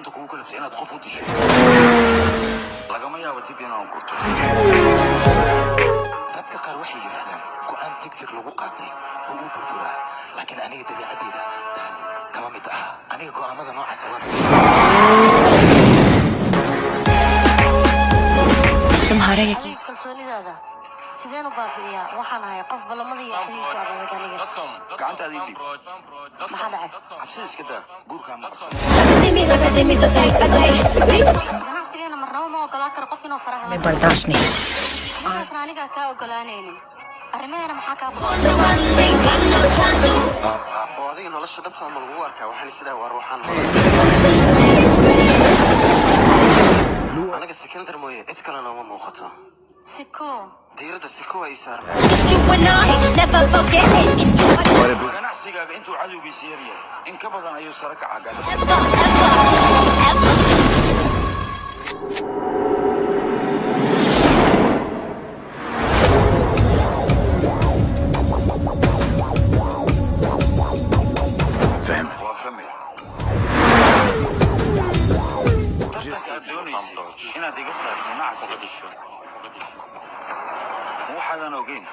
danta kugu kala inaad qof u disho lagama yaabo dib inaan gurto dadka qaar waxay yiraahdaan go'aan tigtig lagu qaatay oo u burburaa laakiin aniga dabiicadeyda taas kama mid ah aniga go'aamada noocaas ah तुम्हारे kalsoonidaada sideen u baabi'iyaa waxaan ahay qof balamada iyo xiriirka adag aniga gacantaada ii dhib maxaa dhacay cabsida iska daa guurka ma qabsan ganacsigeena marnaba ma ogolaan karo qof inuu faraha मैं बर्दाश्त नहीं markaasna aniga kaa ogolaanaynin arrimaheena maxaa kaa oo adiga nolosha dhabta ma lagu arkaa waxaan isla war waxaan anaga secondary mooye cid kale nooma muuqato siko diirada siko ay saar ganacsigaaga intuu cadowgiisa yar yahay in ka badan ayuu sare ka cagan inaad iga saarto nacas waxaadan ogeyn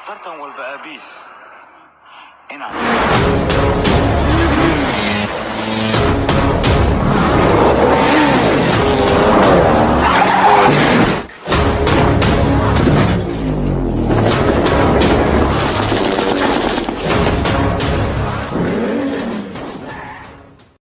tartan walba aabiis inaan